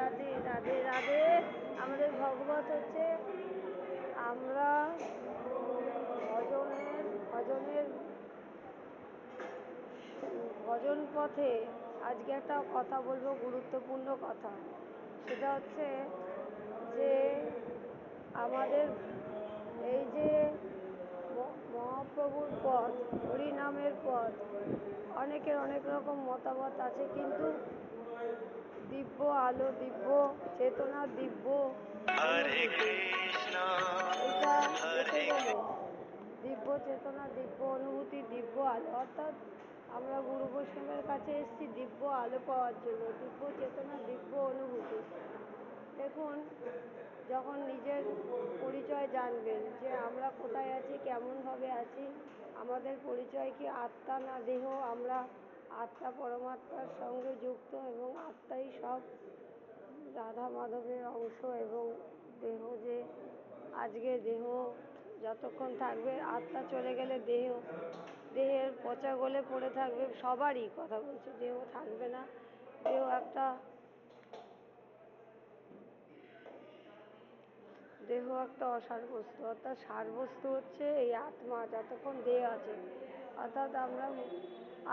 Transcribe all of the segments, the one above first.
রাধে রাধে রাধে। আমাদের ভগবত হচ্ছে আমরা ভজনের ভজন পথে আজকে একটা কথা বলবো, গুরুত্বপূর্ণ কথা। সেটা হচ্ছে যে আমাদের এই যে মহাপ্রভুর পথ, হরিনামের পথ, অনেকের অনেক রকম মতামত আছে, কিন্তু দিব্য আলো, দিব্য চেতনা, দিব্য দিব্য চেতনা, দিব্য অনুভূতি, দিব্য আলো, অর্থাৎ আমরা গুরু বৈষ্ণবের কাছে এসেছি দিব্য আলো পাওয়ার জন্য, দিব্য চেতনা, দিব্য অনুভূতি। দেখুন, যখন নিজের পরিচয় জানবেন যে আমরা কোথায় আছি, কেমনভাবে আছি, আমাদের পরিচয় কি আত্মা না দেহ, আমরা আত্মা পরমাত্মার সঙ্গে যুক্ত এবং আত্মাই সব রাধা মাধবের অংশ, এবং দেহ যে আজকে দেহ যতক্ষণ থাকবে, আত্মা চলে গেলে দেহের পচা গলে পড়ে থাকবে, সবারই কথা বলছে, দেহ থাকবে না। দেহ একটা অসার বস্তু, অর্থাৎ সার বস্তু হচ্ছে এই আত্মা, যতক্ষণ দেহ আছে। অর্থাৎ আমরা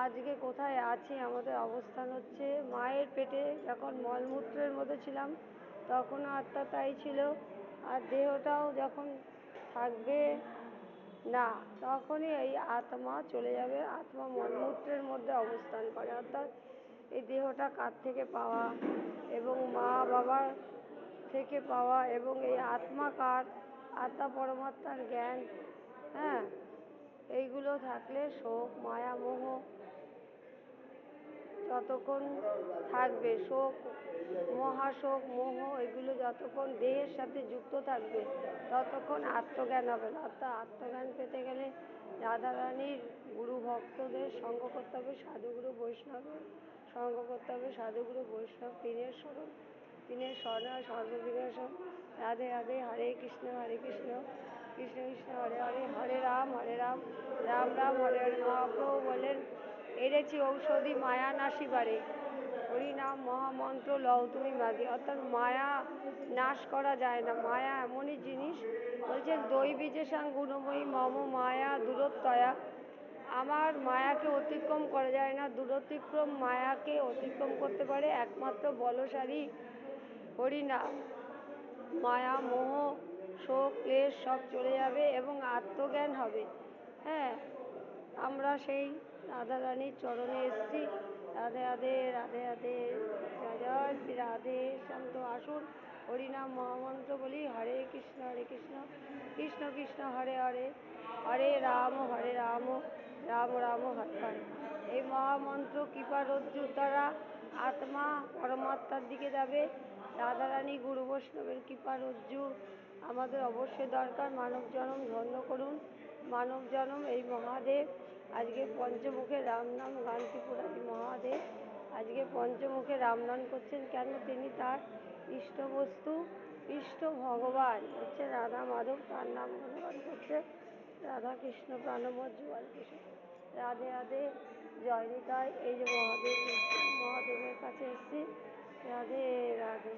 আজকে কোথায় আছি, আমাদের অবস্থান হচ্ছে মায়ের পেটে যখন মলমূত্রের মধ্যে ছিলাম তখনও আত্মা তাই ছিল, আর দেহটাও যখন থাকবে না তখনই এই আত্মা চলে যাবে। আত্মা মলমূত্রের মধ্যে অবস্থান করে, অর্থাৎ এই দেহটা কার থেকে পাওয়া, এবং মা বাবার থেকে পাওয়া, এবং এই আত্মা কার, আত্মা পরমাত্মার জ্ঞান, হ্যাঁ, এইগুলো থাকলে শোক, মায়া, মোহ যতক্ষণ থাকবে, শোক, মহাশোক, মোহ, এগুলো যতক্ষণ দেহের সাথে যুক্ত থাকবে ততক্ষণ আত্মজ্ঞান হবে না। অর্থাৎ আত্মজ্ঞান পেতে গেলে রাধারানীর গুরু ভক্তদের সঙ্গ করতে হবে, সাধুগুরু বৈষ্ণবের সঙ্গ করতে হবে, সাধুগুরু বৈষ্ণব তিনের স্মরণে সর্ববিনাশন। রাধে রাধে। হরে কৃষ্ণ কৃষ্ণ কৃষ্ণ হরে হরে, হরে রাম রাম রাম হরে হরে। মহাপ্রভু বলেন, এনেছি ঔষধি মায়া নাশিবারে, হরিনাম মহামন্ত্র লও তুমি মাগে। অর্থাৎ মায়া নাশ করা যায় না, মায়া এমনই জিনিস, বলছেন দৈবী যে সাং গুণময়ী মম মায়া দূরত্বয়া, আমার মায়াকে অতিক্রম করা যায় না। দূরতিক্রম মায়াকে অতিক্রম করতে পারে একমাত্র বলশালী হরিনাম। মায়া, মোহ, শোক, ক্লেশ সব চলে যাবে এবং আত্মজ্ঞান হবে। হ্যাঁ, আমরা সেই রাধারানীর চরণে এসেছি। রাধে রাধে রাধে রাধে, জয় জয় শ্রী রাধে শ্যাম। তো আসুন হরিনাম মহামন্ত্র বলি। হরে কৃষ্ণ কৃষ্ণ কৃষ্ণ হরে হরে, হরে রাম রাম রাম হরে হরে। এই মহামন্ত্র কৃপা রজ্জুর দ্বারা আত্মা পরমাত্মার দিকে যাবে। রাধারানী গুরু বৈষ্ণবের কৃপা রজ্জু আমাদের অবশ্যই দরকার। মানব জন্ম ধন্য করুন, মানব জন্ম। এই মহাদেব আজকে পঞ্চমুখে রাম নাম গান, ত্রিপুরারি মহাদেব আজকে পঞ্চমুখে রাম নাম করছেন। কেন? তিনি তার ইষ্ট বস্তু, ইষ্ট ভগবান হচ্ছে রাধা মাধব, তার নাম গুণগান করছে। রাধা কৃষ্ণ প্রাণময় যুগল কৃষ্ণ। রাধে রাধে, জয় নিতাই। এই যে মহাদেবের কাছে এসেছি। রাধে রাধে।